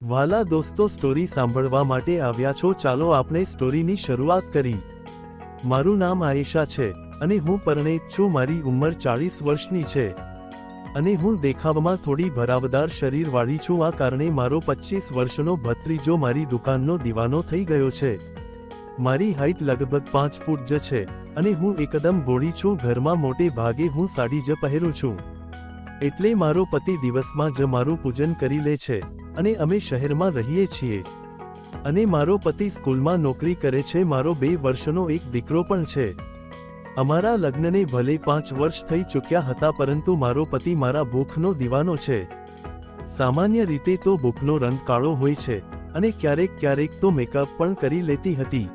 વાલા દોસ્તો, સ્ટોરી સાંભળવા માટે આવ્યા છો? ચાલો આપણે સ્ટોરીની શરૂઆત કરી। મારું નામ આયેશા છે અને હું પરણિત છું। મારી ઉંમર 40 વર્ષની છે અને હું દેખાવમાં થોડી ભરાવદાર શરીરવાળી છું। આ કારણે મારો 25 વર્ષનો ભત્રીજો મારી દુકાનનો દીવાનો થઈ ગયો છે। મારી હાઈટ લગભગ 5 ફૂટ જ છે અને હું એકદમ ભોળી છું। ઘરમાં મોટે ભાગે હું સાડી જ પહેરું છું, એટલે મારો પતિ દિવસમાં જ મારું પૂજન કરી લે છે અને અમે શહેરમાં રહીએ છીએ અને મારો પતિ સ્કૂલમાં નોકરી કરે છે। મારો 2 વર્ષનો એક દીકરો પણ છે। અમારા લગ્નને ભલે 5 વર્ષ થઈ ચૂક્યા હતા, પરંતુ મારો પતિ મારા ભૂખનો દીવાનો છે। સામાન્ય રીતે તો ભૂખનો રંગ કાળો હોય છે અને ક્યારેક ક્યારેક તો મેકઅપ પણ કરી લેતી હતી।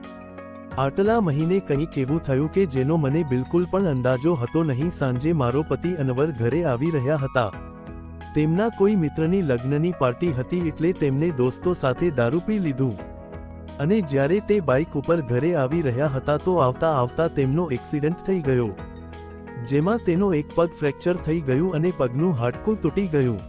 આટલા મહિને કંઈક એવું થયું કે જેનો મને બિલકુલ પણ અંદાજો હતો નહીં। સાંજે મારો પતિ અનવર ઘરે આવી રહ્યા હતા। તેમના કોઈ મિત્રની લગ્નની પાર્ટી હતી, એટલે તેમને દોસ્તો સાથે દારૂ પી લીધું અને જ્યારે તે બાઇક ઉપર ઘરે આવી રહ્યા હતા તો આવતા આવતા તેમનો એક્સિડન્ટ થઈ ગયો, જેમાં તેનો એક પગ ફ્રેક્ચર થઈ ગયું અને પગનું હાડકું તૂટી ગયું।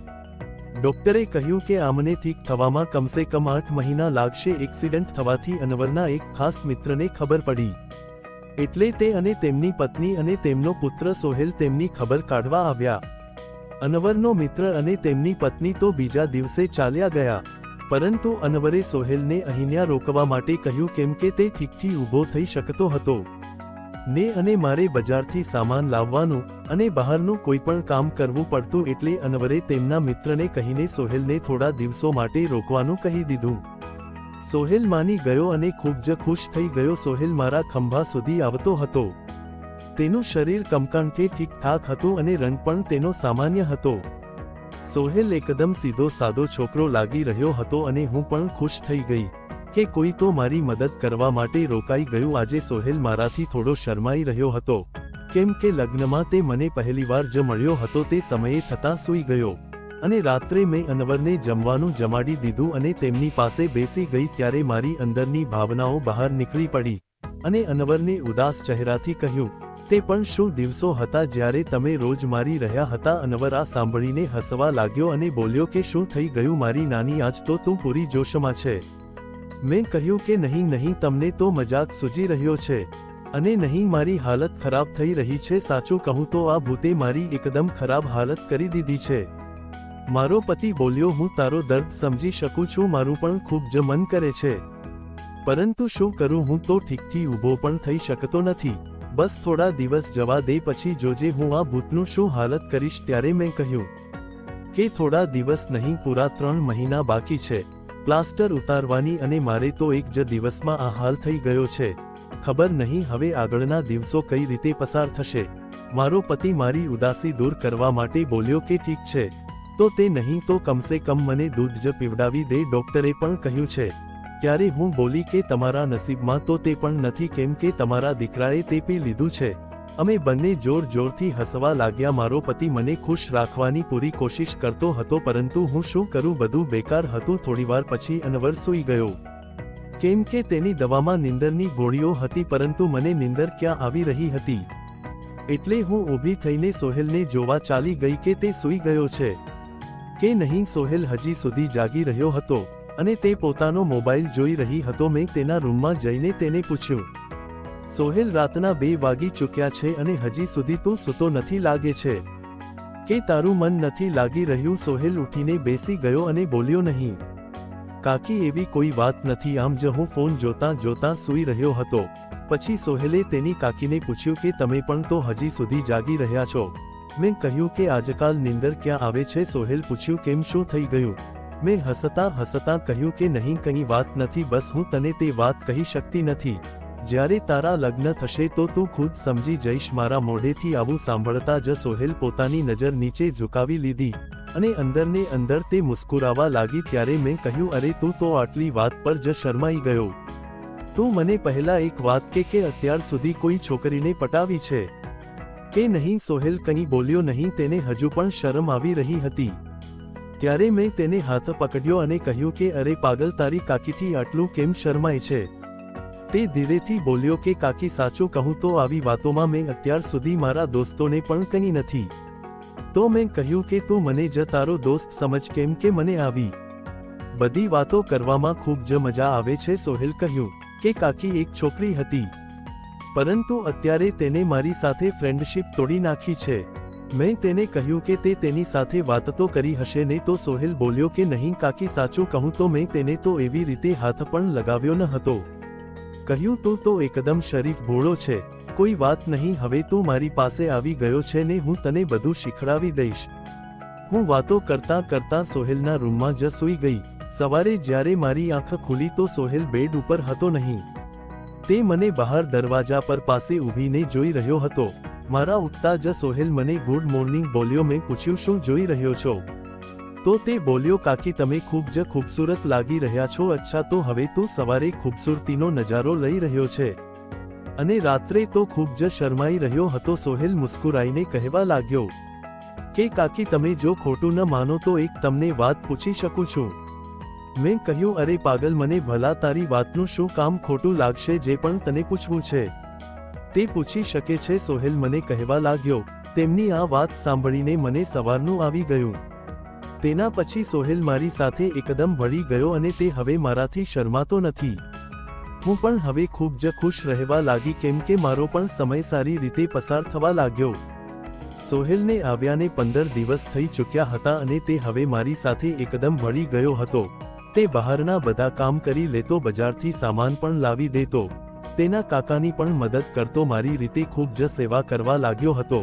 ડોક્ટરે કહ્યું કે આમને ઠીક થવામાં કમસે કમ 8 મહિના લાગશે। એક્સિડન્ટ થવાથી અનવરના એક ખાસ મિત્રને ખબર પડી, એટલે તે અને તેમની પત્ની અને તેમનો પુત્ર સોહેલ તેમની ખબર કાઢવા આવ્યા। અનવરનો મિત્ર અને તેમની પત્ની તો બીજા દિવસે ચાલ્યા ગયા, પરંતુ અનવરે સોહેલને અહીંયા રોકવા માટે કહ્યું, કેમ કે તે ઠીકથી ઊભો થઈ શકતો હતો ને અને મારે બજારથી સામાન લાવવાનું અને બહારનું કોઈ પણ કામ કરવું પડતું, એટલે અનવરે તેમના મિત્રને કહીને સોહેલને થોડા દિવસો માટે રોકવાનું કહી દીધું। સોહેલ માની ગયો અને ખૂબ જ ખુશ થઈ ગયો। સોહેલ મારા ખંભા સુધી આવતો હતો। તેનું શરીર કમકણકે ઠીકઠાક હતું અને રંગ પણ તેનો સામાન્ય હતો। સોહેલ એકદમ સીધો સાદો છોકરો લાગી રહ્યો હતો અને હું પણ ખુશ થઈ ગઈ કે કોઈ તો મારી મદદ કરવા માટે રોકાઈ ગયું। આજે સોહેલ મારાથી થોડો શરમાઈ રહ્યો હતો, કેમ કે લગ્નમાં તે મને પહેલીવાર જ મળ્યો હતો। તે સમયે થતાં સૂઈ ગયો અને રાત્રે મેં અનવરને જમવાનું જમાડી દીધું અને તેમની પાસે બેસી ગઈ ત્યારે મારી અંદરની ભાવનાઓ બહાર નીકળી પડી અને અનવરને ઉદાસ ચહેરાથી કહ્યું, તે પણ શું દિવસો હતા જ્યારે તમે રોજ મારી રહ્યા હતા? અનવર આ સાંભળીને હસવા લાગ્યો અને બોલ્યો કે શું થઈ ગયું મારી નાની, આજ તો તું પૂરી જોશમાં છે। મેં કહ્યું કે નહીં નહીં, તમને તો મજાક સૂજી રહ્યો છે અને નહીં, મારી હાલત ખરાબ થઈ રહી છે। સાચું કહું તો આ ભૂતે મારી એકદમ ખરાબ હાલત કરી દીધી છે। મારો પતિ બોલ્યો, હું તારો દર્દ સમજી શકું છું, મારું પણ ખૂબ જ મન કરે છે, પરંતુ શું કરું, હું તો ઠીકથી ઊભો પણ થઈ શકતો નથી। બસ થોડા દિવસ જવા દે, પછી જોજે હું આ ભૂતનું શું હાલત કરીશ। ત્યારે મેં કહ્યું કે થોડા દિવસ નહીં, પૂરા 3 મહિના બાકી છે પ્લાસ્ટર ઉતારવાની અને મારે તો એક જ દિવસમાં આ હાલ થઈ ગયો છે। ખબર નહીં હવે આગળના દિવસો કઈ રીતે પસાર થશે। મારો પતિ મારી ઉદાસી દૂર કરવા માટે બોલ્યો કે ઠીક છે, તો તે નહીં તો કમસે કમ મને દૂધ જ પીવડાવી દે, ડોક્ટરે પણ કહ્યું છે। ત્યારે હું બોલી કે તમારા નસીબમાં તો તે પણ નથી, કેમ કે તમારા દીકરાએ તે પી લીધું છે। અમે બંને જોર જોરથી હસવા લાગ્યા। મારો પતિ મને ખુશ રાખવાની પૂરી કોશિશ કરતો હતો, પરંતુ હું શું કરું, બધું બેકાર હતું। થોડીવાર પછી અનવર સૂઈ ગયો, કેમ કે તેની દવામાં નીંદરની ગોળીઓ હતી, પરંતુ મને નીંદર ક્યાં આવી રહી હતી, એટલે હું ઊભી થઈને સોહેલને જોવા ચાલી ગઈ કે તે સૂઈ ગયો છે કે નહીં। સોહેલ હજી સુધી જાગી રહ્યો હતો અને તે પોતાનો મોબાઈલ જોઈ રહી હતો। મેં તેના રૂમમાં જઈને તેને પૂછ્યું, સોહેલ, રાતના 2 વાગી ચૂક્યા છે અને હજી સુધી તું સૂતો નથી, લાગે છે કે તારું મન નથી લાગી રહ્યું? સોહેલ ઉઠીને બેસી ગયો અને બોલ્યો, નહીં કાકી, એવી કોઈ વાત નથી, આમ જ હું ફોન જોતાં જોતાં સૂઈ રહ્યો હતો। પછી સોહેલે તેની કાકીને પૂછ્યું કે તમે પણ તો હજી સુધી જાગી રહ્યા છો? મેં કહ્યું કે આજકાલ નીંદર ક્યાં આવે છે? સોહેલ પૂછ્યું, કેમ, શું થઈ ગયું? મેં હસતાં હસતાં કહ્યું કે નહીં, કંઈ વાત નથી, બસ હું તને તે વાત કહી શકતી નથી। જ્યારે તારા લગ્ન થશે તો તું ખુદ સમજી જઈશ। મારા મોઢેથી આવું સાંભળતા જ સોહેલ પોતાની નજર નીચે ઝુકાવી લીધી અને અંદરને અંદર તે મુસ્કુરાવા લાગી। ત્યારે મેં કહ્યું, અરે તું તો આટલી વાત પર જ શરમાઈ ગયો। તું મને પહેલા એક વાત કે અત્યાર સુધી કોઈ છોકરીને પટાવી છે કે નહીં? સોહેલ કંઈ બોલ્યો નહીં, તેને હજુ પણ શરમ આવી રહી હતી। ત્યારે મેં તેને હાથ પકડ્યો અને કહ્યું કે અરે પાગલ, તારી કાકીથી આટલું કેમ શરમાય છે? તે ધીરેથી બોલ્યો કે કાકી, સાચું કહું તો આવી વાતોમાં મેં અત્યાર સુધી મારા દોસ્તોને પણ કહી નથી। તો મેં કહ્યું કે તું મને જ તારો દોસ્ત સમજ, કેમ કે મને આવી બધી વાતો કરવામાં ખૂબ જ મજા આવે છે. સોહેલ કહ્યું કે કાકી એક છોકરી હતી, પરંતુ અત્યારે તેને મારી સાથે ફ્રેન્ડશિપ તોડી નાખી છે. મેં તેને કહ્યું કે તે તેની સાથે વાત તો કરી હશે ને? તો સોહેલ બોલ્યો કે નહીં કાકી, સાચું કહું તો મેં તેને તો એવી રીતે હાથ પણ લગાવ્યો ન હતો. કહ્યું તું તો એકદમ શરીફ ભોળો છે, કોઈ વાત નહીં. હવે તું મારી પાસે આવી ગયો છે ને હું તને બધું શીખડાવી દઈશ. હું વાતો કરતાં કરતાં સોહેલના રૂમમાં જ સૂઈ ગઈ. સવારે જ્યારે મારી આંખ ખુલી તો સોહેલ બેડ ઉપર હતો નહીં. તે મને બહાર દરવાજા પર પાસે ઊભીને જોઈ રહ્યો હતો. મારા ઉઠતા જ સોહેલ મને ગુડ મોર્નિંગ બોલ્યો. મેં પૂછ્યું શું જોઈ રહ્યો છો? તો તે બોલ્યો કાકી તમે ખૂબ જ ખૂબસૂરત લાગી રહ્યા છો. અચ્છા, તો હવે તું સવારે ખૂબસૂરતીનો નજારો લઈ રહ્યો છે અને રાત્રે તો ખૂબ જ શરમાઈ રહ્યો હતો. સોહેલ મુસ્કુરાઈને કહેવા લાગ્યો કે કાકી તમે જો ખોટું ન માનો તો એક તમને વાત પૂછી શકું છું? મેં કહ્યું અરે પાગલ, મને ભલા તારી વાતનું શું કામ ખોટું લાગશે? જે પણ તને પૂછવું છે તે પૂછી શકે છે. સોહેલ મને કહેવા લાગ્યો. તેમની આ વાત સાંભળીને મને સવારનું આવી ગયું. તેના પછી સોહેલ મારી સાથે એકદમ ભળી ગયો અને તે હવે મારાથી શરમાતો નથી. હું પણ હવે ખૂબ જ ખુશ રહેવા લાગી, કેમ કે મારો પણ સમય સારી રીતે પસાર થવા લાગ્યો. સોહેલને આવ્યાને 15 દિવસ થઈ ચૂક્યા હતા અને તે હવે મારી સાથે એકદમ ભળી ગયો હતો. તે બહારના બધા કામ કરી લેતો, બજારથી સામાન પણ લાવી દેતો, તેના કાકાની પણ મદદ કરતો, મારી રીતે ખૂબ જ સેવા કરવા લાગ્યો હતો.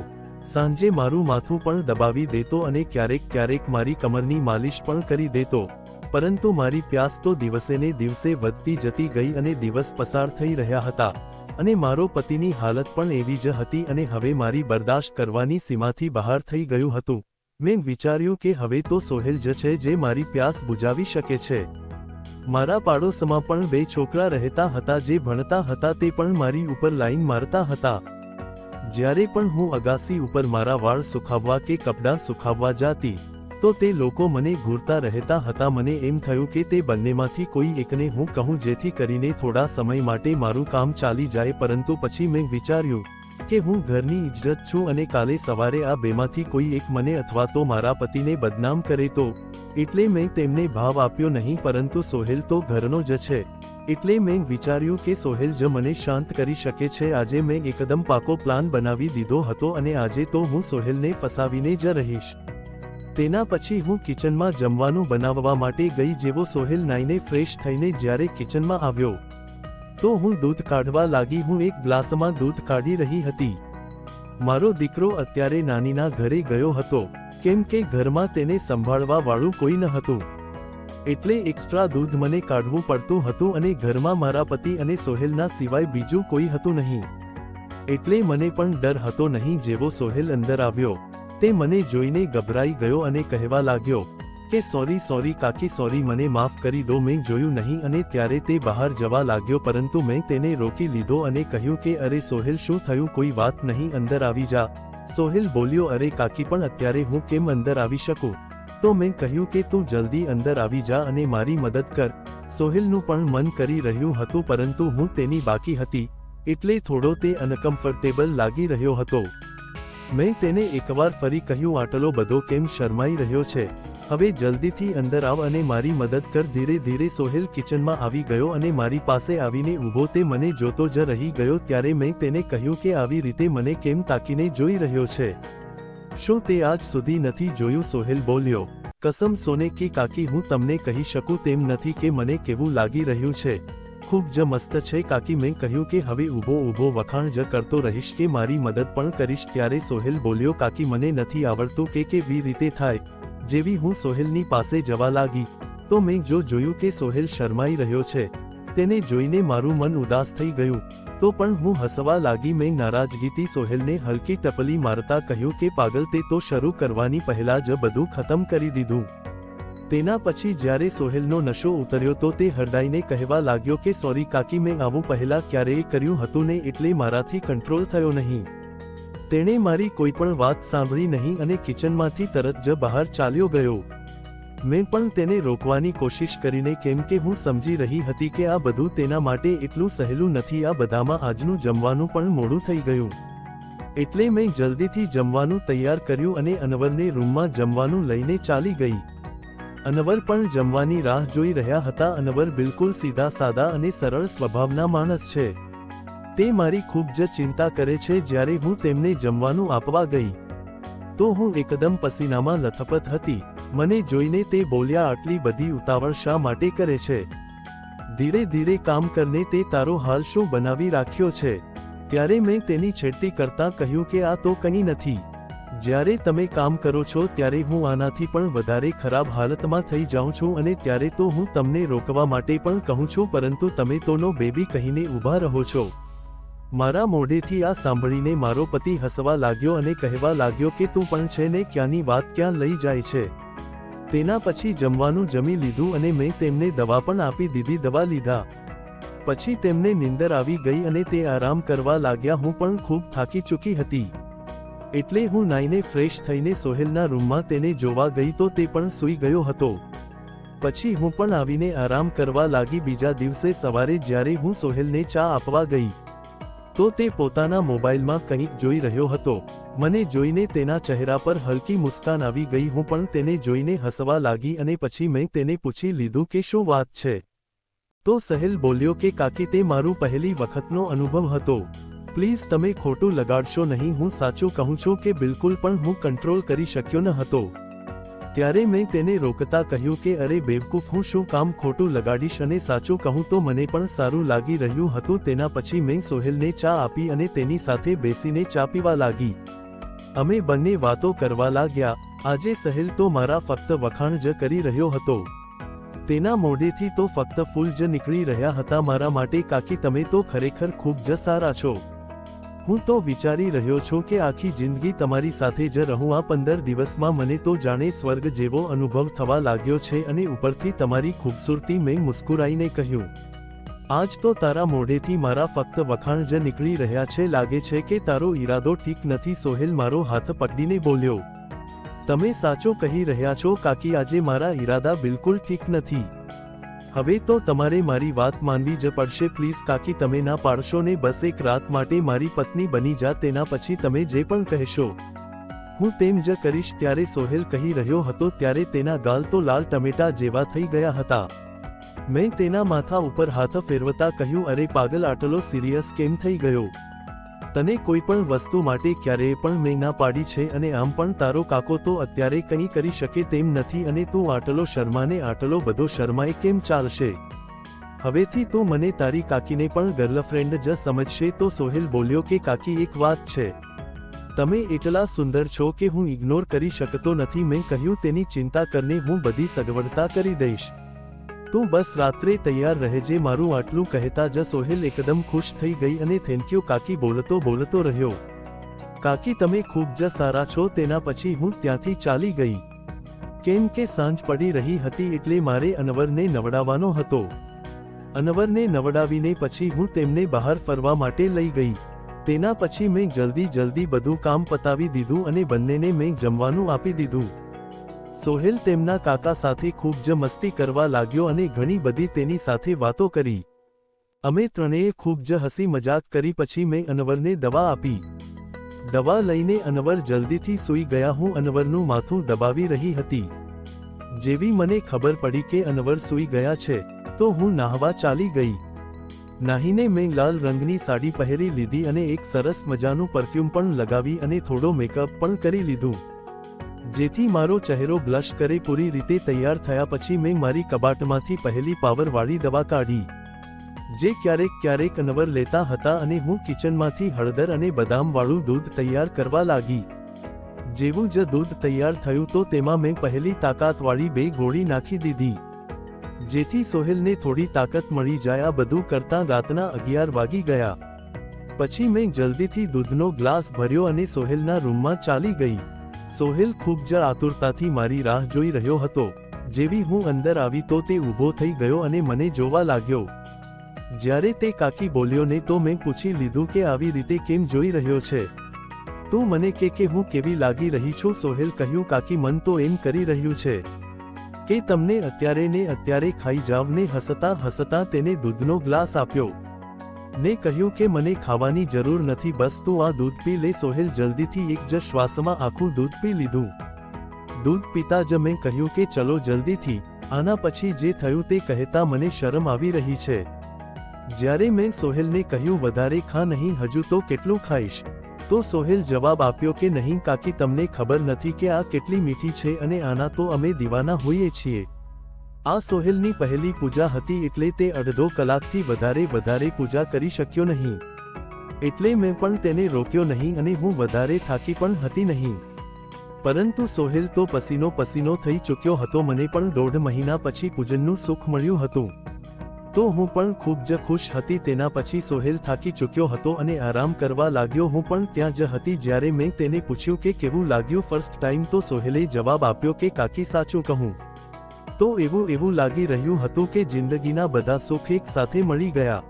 સાંજે મારું માથું પણ દબાવી દેતો અને ક્યારેક ક્યારેક મારી કમરની માલિશ પણ કરી દેતો. પરંતુ મારી પ્યાસ તો દિવસેને દિવસે વધતી જતી ગઈ અને દિવસ પસાર થઈ રહ્યા હતા અને મારો પતિની હાલત પણ એવી જ હતી અને હવે મારી બરદાશ્ત કરવાની સીમાથી બહાર થઈ ગયું હતું. મેં વિચાર્યું કે હવે તો સોહેલ જ છે જે મારી પ્યાસ બુજાવી શકે છે. મારા પાડોશમાં પણ 2 છોકરા રહેતા હતા જે ભણતા હતા. તે પણ મારી ઉપર લાઈન મારતા હતા. જ્યારે પણ હું અગાસી ઉપર મારા વાળ સુખાવવા કે કપડાં સુખાવવા જાતી તો તે લોકો મને ઘૂરતા રહેતા હતા. મને એમ થયું કે તે બંનેમાંથી કોઈ એકને હું કહું જેથી કરીને થોડા સમય માટે મારું કામ ચાલી જાય. પરંતુ પછી મેં વિચાર્યું કે હું ઘરની ઇજ્જત છું અને કાલે સવારે આ બેમાંથી કોઈ એક મને અથવા તો મારા પતિને બદનામ કરે તો. એટલે મેં તેમને ભાવ આપ્યો નહીં, પરંતુ સોહેલ તો ઘરનો જ છે એટલે મેં વિચાર્યું કે સોહેલ જ મને શાંત કરી શકે છે. આજે મેં એકદમ પાકો પ્લાન બનાવી દીધો હતો અને આજે તો હું સોહેલને ફસાવીને જ રહીશ. તેના પછી હું કિચનમાં જમવાનું બનાવવા માટે ગઈ. જેવો સોહેલ નાઈને ફ્રેશ થઈને જ્યારે કિચનમાં આવ્યો તો હું દૂધ કાઢવા લાગી. હું એક ગ્લાસમાં દૂધ કાઢી રહી હતી. મારો દીકરો અત્યારે નાનીના ઘરે ગયો હતો, કેમ કે ઘરમાં તેને સંભાળવા વાળું કોઈ ન હતું, એટલે એક્સ્ટ્રા દૂધ મને કાઢવું પડતું હતું અને ઘરમાં મારા પતિ અને સોહેલના સિવાય બીજું કોઈ હતું નહીં. એટલે મને પણ ડર હતો નહીં. જેવો સોહેલ અંદર આવ્યો તે મને જોઈને ગભરાઈ ગયો અને કહેવા લાગ્યો કે સોરી કાકી, સોરી, મને માફ કરી દો, મેં જોયું નહીં. અને ત્યારે તે બહાર જવા લાગ્યો, પરંતુ મેં તેને રોકી લીધો અને કહ્યું કે અરે સોહેલ, શું થયું? કોઈ વાત નહીં, અંદર આવી જા. સોહેલ બોલ્યો અરે કાકી, પણ અત્યારે હું કેમ અંદર આવી શકું? તો મેં કહ્યું કે તું જલ્દી અંદર આવી જા અને મારી મદદ કર. સોહેલનું પણ મન કરી રહ્યું હતું, પરંતુ હું તેની બાકી હતી એટલે થોડો તે અનકમ્ફર્ટેબલ લાગી રહ્યો હતો. મેં તેને એકવાર ફરી કહ્યું આટલો બધો કેમ શરમાઈ રહ્યો છે? હવે જલ્દીથી અંદર આવ અને મારી મદદ કર. ધીરે ધીરે સોહેલ કિચનમાં આવી ગયો અને મારી પાસે આવીને ઊભો. તે મને જોતો જ રહી ગયો. ત્યારે મેં તેને કહ્યું કે આવી રીતે મને કેમ તાકીને જોઈ રહ્યો છે? શું તે આજ સુધી નથી જોયું? સોહેલ બોલ્યો કસમ સોને કી કાકી, હું તમને કહી શકું તેમ નથી કે મને કેવું લાગી રહ્યું છે. ખૂબ જ મસ્ત છે કાકી. મેં કહ્યું કે હવે ઊભો વખાણ જ કરતો રહીશ કે મારી મદદ પણ કરીશ. ત્યારે સોહેલ બોલ્યો કાકી, મને નથી આવડતું કે કેવી રીતે થાય. જેવી હું સોહેલની પાસે જવા લાગી તો મેં જોયું કે સોહેલ શરમાઈ રહ્યો છે. તેને જોઈને મારું મન ઉદાસ થઈ ગયું. તો પણ હું હસવા લાગી. મેં નારાજગીથી સોહેલને હલકી ટપલી મારતા કહ્યું કે પાગલ, તે તો શરૂ કરવાની પહેલા જ બધું ખતમ કરી દીધું. તેના પછી જ્યારે સોહેલનો નશો ઉતર્યો તો તે હરડાઈને કહેવા લાગ્યો કે સોરી કાકી, મેં આવું પહેલા ક્યારેય કર્યું હતું ને એટલે મારાથી કંટ્રોલ થયો નહીં. તેણે મારી કોઈ પણ વાત સાંભળી નહીં અને કિચનમાંથી તરત જ બહાર ચાલ્યો ગયો. મેં પણ તેને રોકવાની કોશિશ કરીને, કેમ કે હું સમજી રહી હતી કે આ બધું તેના માટે એટલું સહેલું નથી. આ બધામાં આજનું જમવાનું પણ મોડું થઈ ગયું એટલે મેં જલ્દીથી જમવાનું તૈયાર કર્યું અને અનવરને રૂમમાં જમવાનું લઈને ચાલી ગઈ. અનવર પણ જમવાની રાહ જોઈ રહ્યા હતા. અનવર બિલકુલ સીધા સાદા અને સરળ સ્વભાવના માણસ છે. તે મારી ખૂબ જ ચિંતા કરે છે. જ્યારે હું તેમને જમવાનું આપવા ગઈ તો હું એકદમ પસીનામાં લથપથ હતી. મને જોઈને તે બોલ્યા, આટલી બધી ઉતાવળ શા માટે કરે છે? ધીરે ધીરે કામ કરને, તે તારો હાલ શું બનાવી રાખ્યો છે? ત્યારે મેં તેની છેડતી કરતાં કહ્યું કે આ તો કંઈ નથી. જ્યારે તમે કામ કરો છો ત્યારે હું આનાથી પણ વધારે ખરાબ હાલતમાં થઈ જાઉં છું, અને ત્યારે તો હું તમને રોકવા માટે પણ કહું છું, પરંતુ તમે તો નો બેબી કહીને ઊભા રહો છો. મારા મોઢેથી આ સાંભળીને મારો પતિ હસવા લાગ્યો અને કહેવા લાગ્યો કે તું પણ છે ને, ક્યાંની વાત ક્યાં લઈ જાય છે. તેના પછી જમવાનું જમી લીધું અને મેં તેમને દવા પણ આપી દીધી. દવા લીધા પછી તેમને નીંદર આવી ગઈ અને તે આરામ કરવા લાગ્યા. હું પણ ખૂબ થાકી ચૂકી હતી, એટલે હું નાઈને ફ્રેશ થઈને સોહેલના રૂમમાં તેને જોવા ગઈ તો તે પણ સૂઈ ગયો હતો. પછી હું પણ આવીને આરામ કરવા લાગી. બીજા દિવસે સવારે જ્યારે હું સોહેલને ચા આપવા ગઈ તો તે પોતાના મોબાઈલમાં કંઈક જોઈ રહ્યો હતો. મને જોઈને તેના ચહેરા પર હલકી મુસ્કાન આવી ગઈ. હું પણ તેને જોઈને હસવા લાગી અને પછી મેં તેને પૂછી લીધું કે શું વાત છે? તો સહેલ બોલ્યો કે કાકી, તે મારું પહેલી વખતનો અનુભવ હતો. પ્લીઝ તમે ખોટું લગાડશો નહીં. હું સાચું કહું છું કે બિલકુલ પણ હું કંટ્રોલ કરી શક્યો ન હતો. ત્યારે મેં તેને રોકતા કહ્યું કે અરે બેવકૂફ, હું શું કામ ખોટું લગાડીશ, અને સાચું કહું તો મને પણ સારું લાગી રહ્યું હતું. તેના પછી મેં સોહેલને ચા આપી અને તેની સાથે બેસીને ચા પીવા લાગી. અમે બંને વાતો કરવા લાગ્યા. આજે સહેલ તો મારા ફક્ત વખાણ જ કરી રહ્યો હતો. તેના મોઢેથી તો ફક્ત ફૂલ જ નીકળી રહ્યા હતા મારા માટે. કાકી, તમે તો ખરેખર ખૂબ જ સારા છો. હું તો વિચારી રહ્યો છું કે આખી જિંદગી તમારી સાથે જ રહું. આ 15 દિવસમાં મને તો જાણે સ્વર્ગ જેવો અનુભવ થવા લાગ્યો છે. અને ઉપરથી તમારી ખૂબસૂરતી. મેં મુસ્કુરાઈને કહ્યું, આજ તો તારા મોઢેથી મારા ફક્ત વખાણ જ નીકળી રહ્યા છે. લાગે છે કે તારો ઈરાદો ઠીક નથી. સોહેલ મારો હાથ પકડીને બોલ્યો, તમે સાચું કહી રહ્યા છો કાકી, આજે મારા ઈરાદા બિલકુલ ઠીક નથી. હવે તો તમારે મારી વાત માનવી જ પડશે. પ્લીઝ કાકી, તમે ના પાડશો ને? બસ એક રાત માટે મારી પત્ની બની જા. તેના પછી તમે જે પણ કહેશો હું તેમ જ કરીશ. ત્યારે સોહેલ કહી રહ્યો હતો ત્યારે તેના ગાલ તો લાલ ટમેટા જેવા થઈ ગયા હતા. મેં તેના માથા ઉપર હાથ ફેરવતા કહ્યું, અરે પાગલ, આટલો સિરિયસ કેમ થઈ ગયો? તને કોઈ પણ વસ્તુ માટે ક્યારેય પણ મેં ના પાડી છે, અને આમ પણ તારો કાકો તો અત્યારે કંઈ કરી શકે તેમ નથી, અને તું આટલો શર્માને આટલો બધો શર્માય કેમ ચાલશે? હવેથી તું મને તારી કાકીને પણ ગર્લફ્રેન્ડ જ સમજશે. તો સોહેલ બોલ્યો કે કાકી, એક વાત છે, તમે એટલા સુંદર છો કે હું ઇગ્નોર કરી શકતો નથી. મેં કહ્યું, તેની ચિંતા કરને, હું બધી સગવડતા કરી દઈશ. તું બસ રાત્રે તૈયાર રહેજે. મારું આટલું કહેતા જ સોહેલ એકદમ ખુશ થઈ ગઈ અને થેન્ક યુ કાકી બોલતો રહ્યો. કાકી, તમે ખૂબ જ સારા છો. તેના પછી હું ત્યાંથી ચાલી ગઈ, કેમ કે સાંજ પડી રહી હતી એટલે મારે અનવરને નવડાવવાનો હતો. અનવરને નવડાવીને પછી હું તેમને બહાર ફરવા માટે લઈ ગઈ. તેના પછી મેં જલ્દી બધું કામ પતાવી દીધું અને બંનેને મેં જમવાનું આપી દીધું. સોહેલ તેમના કાકા સાથે ખૂબ જ મસ્તી કરવા લાગ્યો અને ઘણી બધી તેની સાથે વાતો કરી. અમે ત્રણેય ખૂબ જ હસી મજાક કરી. પછી મેં અનવરને દવા આપી. દવા લઈને અનવર જલ્દીથી સૂઈ ગયા. હું અનવરનું માથું દબાવી રહી હતી. જેવી મને ખબર પડી કે અનવર સૂઈ ગયા છે તો હું નાહવા ચાલી ગઈ. નાહીને મેં લાલ રંગની સાડી પહેરી લીધી અને એક સરસ મજાનું પરફ્યુમ પણ લગાવી અને થોડો મેકઅપ પણ કરી લીધું, જેથી મારો ચહેરો બ્લશ કરે. પૂરી રીતે તૈયાર થયા પછી મેં મારી કબાટમાંથી પહેલી પાવરવાળી દવા કાઢી, જે ક્યારેક અનવર લેતા હતા, અને હું કિચનમાંથી હળદર અને બદામવાળું દૂધ તૈયાર કરવા લાગી. જેવું જ દૂધ તૈયાર થયું તો તેમાં મેં પહેલી તાકાતવાળી 2 ગોળી નાખી દીધી, જેથી સોહેલને થોડી તાકાત મળી જાય. આ બધું કરતાં રાતના 11 વાગી ગયા. પછી મેં જલ્દીથી દૂધનો ગ્લાસ ભર્યો અને સોહેલના રૂમમાં ચાલી ગઈ. સોહેલ ખૂબ જ આતુરતાથી મારી રાહ જોઈ રહ્યો હતો. જેવી હું અંદર આવી તો તે ઊભો થઈ ગયો અને મને જોવા લાગ્યો. જ્યારે તે કાકી બોલ્યો ને તો મેં પૂછી લીધું કે આવી રીતે કેમ જોઈ રહ્યો છે? તું મને કે હું કેવી લાગી રહી છું? સોહેલ કહ્યું, કાકી, મન તો એમ કરી રહ્યું છે કે તમને અત્યારે ખાઈ જાવ ને. હસતા તેને દૂધનો ગ્લાસ આપ્યો ને કહ્યું કે મને ખાવાની જરૂર નથી, બસ તું આ દૂધ પી લે. સોહેલ જલ્દીથી એક જ શ્વાસમાં આખું દૂધ પી લીધું. દૂધ પીતા જ મેં કહ્યું કે ચલો જલ્દીથી, આના પછી જે થયું તે કહેતા મને શરમ આવી રહી છે. જ્યારે મેં સોહેલને કહ્યું વધારે ખા નહીં, હજુ તો કેટલું ખાઈશ, તો સોહેલ જવાબ આપ્યો કે નહીં કાકી, તમને ખબર નથી કે આ કેટલી મીઠી છે અને આના તો અમે દીવાના હોઈએ છીએ. આ સોહેલની પહેલી પૂજા હતી એટલે તે અડધો કલાકથી વધારે પૂજા કરી શક્યો નહીં. એટલે મેં પણ તેને રોક્યો નહીં અને હું વધારે થાકી પણ હતી નહીં. પરંતુ સોહેલ તો પસીનો થઈ ચૂક્યો હતો. મને પણ 1.5 મહિના પછી પૂજનનું સુખ મળ્યું હતું, તો હું પણ ખૂબ જ ખુશ હતી. તેના પછી સોહેલ થાકી ચૂક્યો હતો અને આરામ કરવા લાગ્યો. હું પણ ત્યાં જ હતી. જ્યારે મેં તેને પૂછ્યું કે કેવું લાગ્યું ફર્સ્ટ ટાઈમ, તો સોહેલે જવાબ આપ્યો કે કાકી સાચું કહું તો એવું લાગી રહ્યું હતું કે જિંદગીના બધા સુખ એક સાથે મળી ગયા.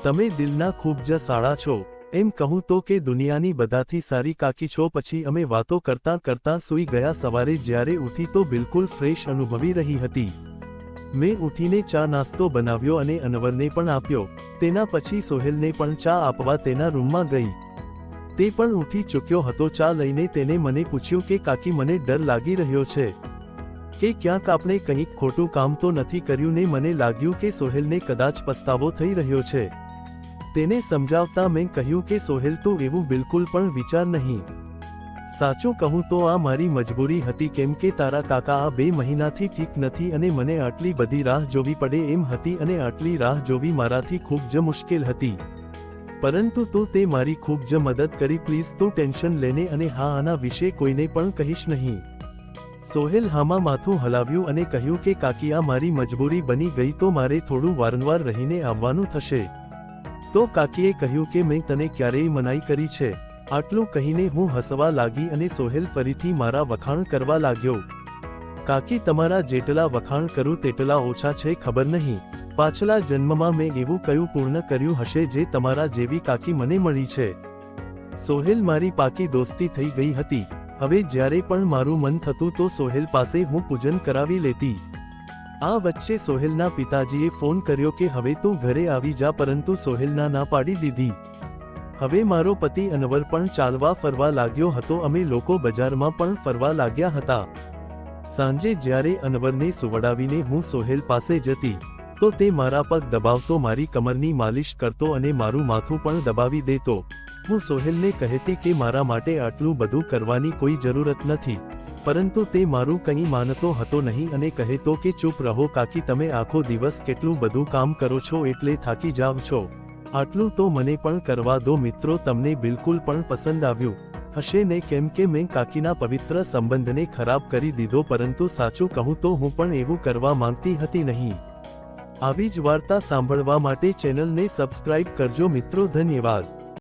તમે દિલના ખૂબ જ સારા છો. એમ કહું તો કે દુનિયાની બધાથી સારી કાકી છો. પછી અમે વાતો કરતાં સૂઈ ગયા. સવારે જ્યારે ઉઠી તો બિલકુલ ફ્રેશ અનુભવી રહી હતી. મેં ઉઠીને ચા નાસ્તો બનાવ્યો અને અનવરને પણ આપ્યો. તેના પછી સોહેલને પણ ચા આપવા તેના રૂમમાં ગઈ. તે પણ ઉઠી ચૂક્યો હતો. ચા લઈને તેને મને પૂછ્યું કે કાકી, મને ડર લાગી રહ્યો છે કે ક્યાંક આપણે કંઈક ખોટું કામ તો નથી કર્યું ને. મને લાગ્યું કે સોહેલને કદાચ પસ્તાવો થઈ રહ્યો છે. તેને સમજાવતા મેં કહ્યું કે સોહેલ, તું એવું બિલકુલ પણ વિચાર નહીં. સાચું કહું તો આ મારી મજબૂરી હતી, કેમ કે તારા કાકા આ 2 મહિનાથી ઠીક નથી અને મને આટલી બધી રાહ જોવી પડે એમ હતી અને આટલી રાહ જોવી મારાથી ખૂબ જ મુશ્કેલ હતી. પરંતુ તું તે મારી ખૂબ જ મદદ કરી. પ્લીઝ તું ટેન્શન લેને અને હા, આના વિશે કોઈને પણ કહીશ નહીં. સોહેલ હામાં માથું હલાવ્યું અને કહ્યું કે કાકી, આ મારી મજબૂરી બની ગઈ તો મારે થોડું વારંવાર રહીને આવવાનું થશે. તો કાકીએ કહ્યું કે મેં તને ક્યારેય મનાઈ કરી છે? આટલું કહીને હું હસવા લાગી અને સોહેલ ફરીથી મારા વખાણ કરવા લાગ્યો. કાકી, તમારા જેટલા વખાણ કરું તેટલા ઓછા છે. ખબર નહીં પાછલા જન્મમાં મેં એવું કયું પૂર્ણ કર્યું હશે જે તમારા જેવી કાકી મને મળી છે. સોહેલ મારી પાકી દોસ્તી થઈ ગઈ હતી. હવે જ્યારે પણ મારું મન થતું તો સોહેલ પાસે હું પૂજન કરાવી લેતી. આ વચ્ચે સોહેલના પિતાજીએ ફોન કર્યો કે હવે તું ઘરે આવી જા, પરંતુ સોહેલના ના પાડી દીધી. હવે મારો પતિ અનવર પણ ચાલવા ફરવા લાગ્યો હતો. અમે લોકો બજારમાં પણ ફરવા લાગ્યા હતા. સાંજે જ્યારે અનવરને સુવડાવીને હું સોહેલ પાસે જતી તો તે મારા પગ દબાવતો, મારી કમરની માલિશ કરતો અને મારું માથું પણ દબાવી દેતો. હું સોહેલને કહેતી કે મારા માટે આટલું બધું કરવાની કોઈ જરૂરત નથી, પરંતુ તે મારું કંઈ માનતો હતો નહીં અને કહેતો કે ચૂપ રહો કાકી, તમે આખો દિવસ કેટલું બધું કામ કરો છો એટલે થાકી જાવ છો. આટલું તો મને પણ કરવા દો. મિત્રો, તમને બિલકુલ પણ પસંદ આવ્યું હશે ને, કેમ કે મેં કાકીના પવિત્ર સંબંધને ખરાબ કરી દીધો. પરંતુ સાચું કહું તો હું પણ એવું કરવા માંગતી હતી નહીં. આવી જ વાર્તા સાંભળવા માટે ચેનલને સબસ્ક્રાઇબ કરજો મિત્રો. ધન્યવાદ.